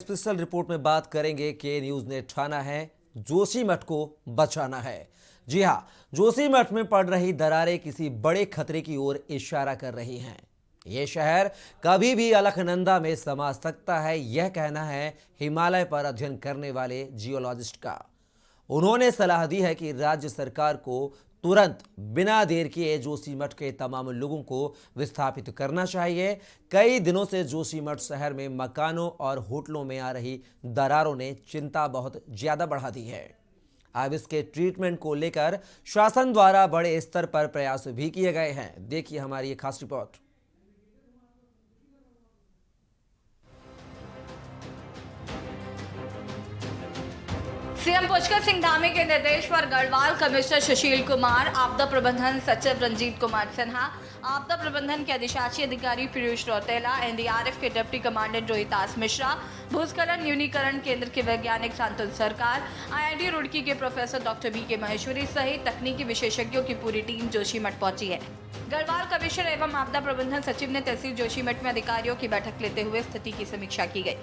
Special report में बात करेंगे कि न्यूज ने ठाना है जोशीमठ को बचाना है। जी हां, जोशीमठ में पड़ रही दरारें किसी बड़े खतरे की ओर इशारा कर रही हैं। यह शहर कभी भी अलकनंदा में समा सकता है, यह कहना है हिमालय पर अध्ययन करने वाले जियोलॉजिस्ट का। उन्होंने सलाह दी है कि राज्य सरकार को तुरंत बिना देर किए जोशीमठ के तमाम लोगों को विस्थापित करना चाहिए। कई दिनों से जोशीमठ शहर में मकानों और होटलों में आ रही दरारों ने चिंता बहुत ज्यादा बढ़ा दी है। अब इसके ट्रीटमेंट को लेकर शासन द्वारा बड़े स्तर पर प्रयास भी किए गए हैं। देखिए हमारी ये खास रिपोर्ट। सीएम पुष्कर सिंह धामी के निर्देश पर गढ़वाल कमिश्नर सुशील कुमार, आपदा प्रबंधन सचिव रंजीत कुमार सिन्हा, आपदा प्रबंधन के अधिशासी अधिकारी पीयूष रौतेला, एनडीआरएफ के डिप्टी कमांडेंट रोहितास मिश्रा, भूस्खलन न्यूनीकरण केंद्र के वैज्ञानिक सांतुल सरकार, आईआईटी रुड़की के प्रोफेसर डॉक्टर बी के महेश्वरी सहित तकनीकी विशेषज्ञों की पूरी टीम जोशीमठ पहुंची है। गढ़वाल कमिश्नर एवं आपदा प्रबंधन सचिव ने तहसील जोशीमठ में अधिकारियों की बैठक लेते हुए स्थिति की समीक्षा की गई।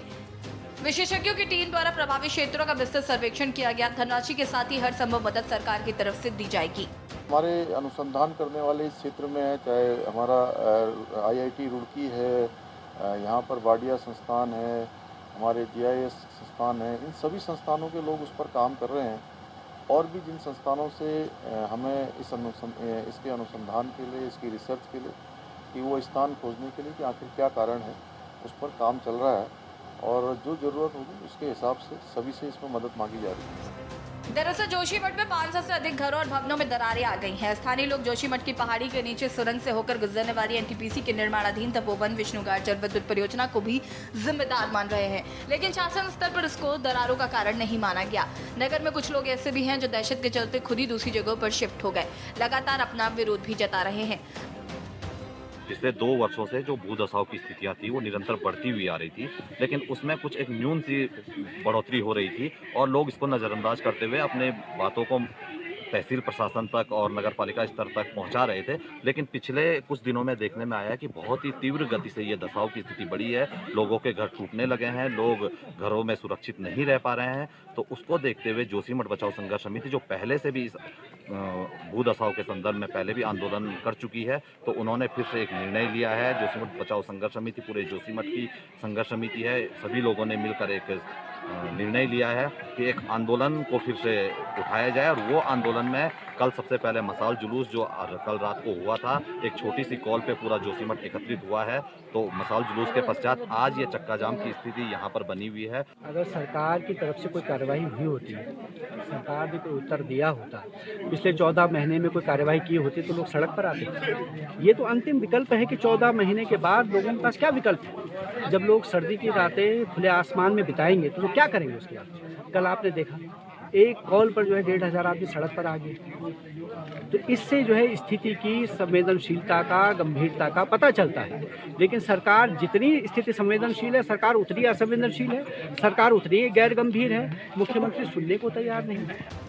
विशेषज्ञों की टीम द्वारा प्रभावित क्षेत्रों का विस्तृत सर्वेक्षण किया गया। धनराशि के साथ ही हर संभव मदद सरकार की तरफ से दी जाएगी। हमारे अनुसंधान करने वाले इस क्षेत्र में है, चाहे हमारा आईआईटी रुड़की है, यहाँ पर वाडिया संस्थान है, हमारे जीआईएस संस्थान है, इन सभी संस्थानों के लोग उस पर काम कर रहे हैं। और भी जिन संस्थानों से हमें इसके अनुसंधान के लिए, इसकी रिसर्च के लिए, कि वो स्थान खोजने के लिए कि आखिर क्या कारण है, उस पर काम चल रहा है और जो ज़रूरत होगी उसके हिसाब से सभी से इसमें मदद मांगी जा रही है। दरअसल जोशीमठ में 500 से अधिक घरों और भवनों में दरारें आ गई हैं। स्थानीय लोग जोशीमठ की पहाड़ी के नीचे सुरंग से होकर गुजरने वाली एनटीपीसी के निर्माणाधीन तपोवन विष्णुघाट जल विद्युत परियोजना को भी जिम्मेदार मान रहे हैं, लेकिन शासन स्तर पर इसको दरारों का कारण नहीं माना गया। नगर में कुछ लोग ऐसे भी हैं जो दहशत के चलते खुद ही दूसरी जगहों पर शिफ्ट हो गए, लगातार अपना विरोध भी जता रहे हैं। पिछले 2 वर्षों से जो भूदशाओं की स्थितियां थी वो निरंतर बढ़ती हुई आ रही थी, लेकिन उसमें कुछ एक न्यून सी बढ़ोतरी हो रही थी और लोग इसको नज़रअंदाज करते हुए अपने बातों को तहसील प्रशासन तक और नगर पालिका स्तर तक पहुंचा रहे थे। लेकिन पिछले कुछ दिनों में देखने में आया कि बहुत ही तीव्र गति से ये दशाओं की स्थिति बढ़ी है। लोगों के घर टूटने लगे हैं, लोग घरों में सुरक्षित नहीं रह पा रहे हैं। तो उसको देखते हुए जोशीमठ बचाओ संघर्ष समिति, जो पहले से भी इस भूदशाओं के संदर्भ में पहले भी आंदोलन कर चुकी है, तो उन्होंने फिर से एक निर्णय लिया है। जोशीमठ बचाओ संघर्ष समिति पूरे जोशीमठ की संघर्ष समिति है, सभी लोगों ने मिलकर एक निर्णय लिया है कि एक आंदोलन को फिर से उठाया जाए। और वो आंदोलन में कल सबसे पहले मसाल जुलूस जो कल रात को हुआ था, एक छोटी सी कॉल पे पूरा जोशीमठ एकत्रित हुआ है। तो मसाल जुलूस के पश्चात आज ये चक्का जाम की स्थिति यहाँ पर बनी हुई है। अगर सरकार की तरफ से कोई कार्रवाई हुई होती, सरकार ने कोई उत्तर दिया होता, पिछले 14 महीने में कोई कार्रवाई की होती तो लोग सड़क पर आते। ये तो अंतिम विकल्प है कि 14 महीने के बाद लोगों के पास क्या विकल्प है। जब लोग सर्दी की रातें खुले आसमान में बिताएंगे तो लोग क्या करेंगे उसके बाद। कल आपने देखा एक कॉल पर जो है 1,500 आदमी सड़क पर आ गए। तो इससे जो है स्थिति की संवेदनशीलता का, गंभीरता का पता चलता है। लेकिन सरकार जितनी स्थिति संवेदनशील है, सरकार उतनी असंवेदनशील है, सरकार उतनी गैर गंभीर है। मुख्यमंत्री सुनने को तैयार नहीं है।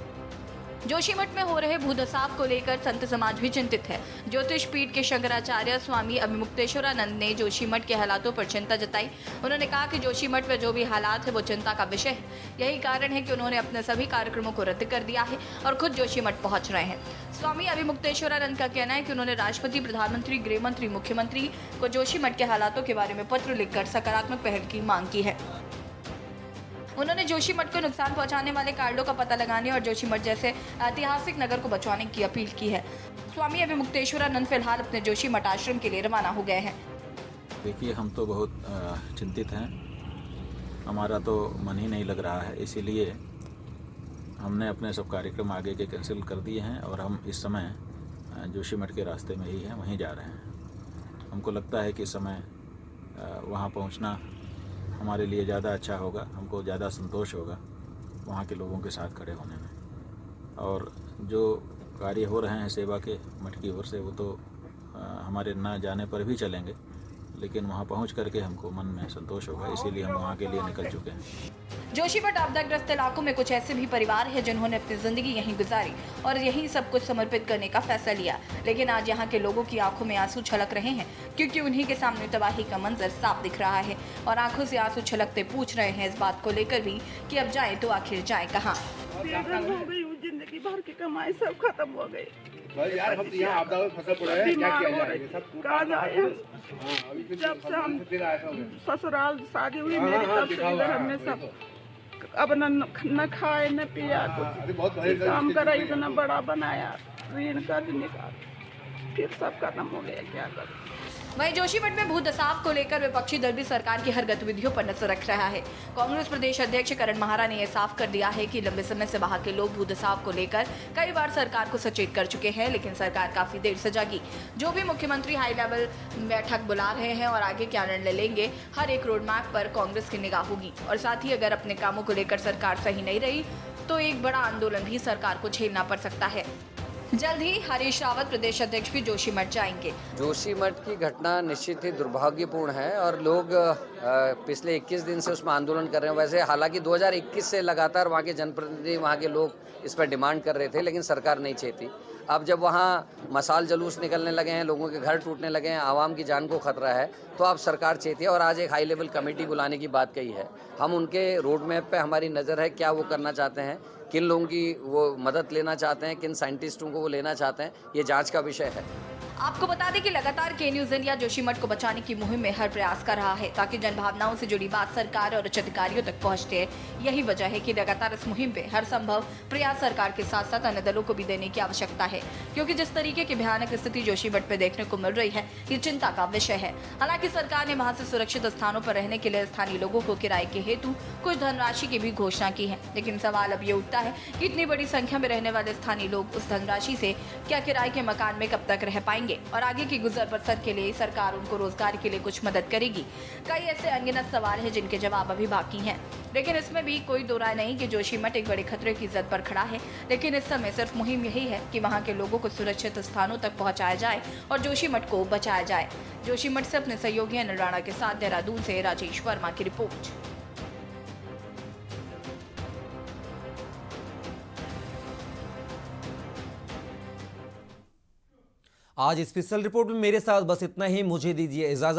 जोशीमठ में हो रहे भूदसाव को लेकर संत समाज भी चिंतित है। ज्योतिष पीठ के शंकराचार्य स्वामी अभिमुक्तेश्वरानंद ने जोशीमठ के हालातों पर चिंता जताई। उन्होंने कहा कि जोशीमठ में जो भी हालात है वो चिंता का विषय है। यही कारण है कि उन्होंने अपने सभी कार्यक्रमों को रद्द कर दिया है और खुद जोशीमठ पहुंच रहे हैं। स्वामी अभिमुक्तेश्वरानंद का कहना है कि उन्होंने राष्ट्रपति, प्रधानमंत्री, गृह मंत्री, मुख्यमंत्री को जोशीमठ के हालातों के बारे में पत्र लिखकर सकारात्मक पहल की मांग की है। उन्होंने जोशीमठ को नुकसान पहुंचाने वाले कारणों का पता लगाने और जोशीमठ जैसे ऐतिहासिक नगर को बचाने की अपील की है। स्वामी अभिमुक्तेश्वरानंद फिलहाल अपने जोशीमठ आश्रम के लिए रवाना हो गए हैं। देखिए, हम तो बहुत चिंतित हैं। हमारा तो मन ही नहीं लग रहा है, इसीलिए हमने अपने सब कार्यक्रम आगे के कैंसिल कर दिए हैं और हम इस समय जोशीमठ के रास्ते में ही हैं, वहीं जा रहे हैं। हमको लगता है कि इस समय वहाँ पहुँचना हमारे लिए ज़्यादा अच्छा होगा, हमको ज़्यादा संतोष होगा वहाँ के लोगों के साथ खड़े होने में। और जो कार्य हो रहे हैं सेवा के मठ की ओर से, वो तो हमारे ना जाने पर भी चलेंगे, लेकिन वहाँ पहुँच करके हमको मन में संतोष होगा, इसीलिए हम वहाँ के लिए निकल चुके हैं। जोशीमठ आपदाग्रस्त इलाकों में कुछ ऐसे भी परिवार हैं जिन्होंने अपनी जिंदगी यहीं गुजारी और यहीं सब कुछ समर्पित करने का फैसला लिया, लेकिन आज यहाँ के लोगों की आंखों में आंसू छलक रहे हैं क्योंकि उन्हीं के सामने तबाही का मंजर साफ दिख रहा है और आंखों से आंसू छलकते पूछ रहे हैं इस बात को लेकर भी कि अब जाए तो आखिर जाए कहाँ। बेघर हो गई हूँ, जिंदगी भर की कमाई सब खत्म हो गई। यार हम तो यहाँ आपदा में फसल पड़े हैं, क्या किया जाए? कहा जाए जब से हम ससुराल शादी हुई मेरी तब से इधर हमने सब अब न खाए न पिया कुछ काम करा, इतना बड़ा बनाया, ऋण कर्ज निकाल, फिर सब खत्म हो गया, क्या कर। वहीं जोशीमठ में भूदसाव को लेकर विपक्षी दल भी सरकार की हर गतिविधियों पर नजर रख रहा है। कांग्रेस प्रदेश अध्यक्ष करण महारा ने यह साफ कर दिया है कि लंबे समय से वहां के लोग भूदसाव को लेकर कई बार सरकार को सचेत कर चुके हैं, लेकिन सरकार काफी देर से जागी। जो भी मुख्यमंत्री हाई लेवल बैठक बुला रहे हैं और आगे क्या निर्णय लेंगे, हर एक रोड मैप पर कांग्रेस की निगाह होगी और साथ ही अगर अपने कामों को लेकर सरकार सही नहीं रही तो एक बड़ा आंदोलन भी सरकार को झेलना पड़ सकता है। जल्द ही हरीश रावत प्रदेश अध्यक्ष भी जोशीमठ जाएंगे। जोशीमठ की घटना निश्चित ही दुर्भाग्यपूर्ण है और लोग पिछले 21 दिन से उसमें आंदोलन कर रहे हैं। वैसे हालांकि 2021 से लगातार वहाँ के जनप्रतिनिधि, वहाँ के लोग इस पर डिमांड कर रहे थे, लेकिन सरकार नहीं चाहती। अब जब वहाँ मसाल जुलूस निकलने लगे हैं, लोगों के घर टूटने लगे हैं, आवाम की जान को खतरा है, तो अब सरकार चाहती है और आज एक हाई लेवल कमेटी बुलाने की बात कही है। हम उनके रोड मैप पे हमारी नज़र है, क्या वो करना चाहते हैं, किन लोगों की वो मदद लेना चाहते हैं, किन साइंटिस्टों को वो लेना चाहते हैं, ये जांच का विषय है। आपको बता दें कि लगातार के न्यूज इंडिया जोशीमठ को बचाने की मुहिम में हर प्रयास कर रहा है ताकि जनभावनाओं से जुड़ी बात सरकार और उच्च अधिकारियों तक पहुंचते हैं। यही वजह है कि लगातार इस मुहिम पे हर संभव प्रयास सरकार के साथ साथ अन्य दलों को भी देने की आवश्यकता है, क्योंकि जिस तरीके की भयानक स्थिति जोशीमठ पे देखने को मिल रही है, ये चिंता का विषय है। हालांकि सरकार ने वहां से सुरक्षित स्थानों पर रहने के लिए स्थानीय लोगों को किराए के हेतु कुछ धनराशि की भी घोषणा की है, लेकिन सवाल अब ये उठता है कि इतनी बड़ी संख्या में रहने वाले स्थानीय लोग उस धनराशि से क्या किराए के मकान में कब तक रह पाएंगे और आगे की गुजर बसर के लिए सरकार उनको रोजगार के लिए कुछ मदद करेगी। कई ऐसे अनगिनत सवाल हैं जिनके जवाब अभी बाकी हैं, लेकिन इसमें भी कोई दो राय नहीं कि जोशीमठ एक बड़े खतरे की जद पर खड़ा है। लेकिन इस समय सिर्फ मुहिम यही है कि वहां के लोगों को सुरक्षित स्थानों तक पहुंचाया जाए और जोशीमठ को बचाया जाए। जोशीमठ से अपने सहयोगी अनिल राणा के साथ देहरादून से राजेश वर्मा की रिपोर्ट। आज स्पेशल रिपोर्ट में मेरे साथ बस इतना ही। मुझे दीजिए इजाजत।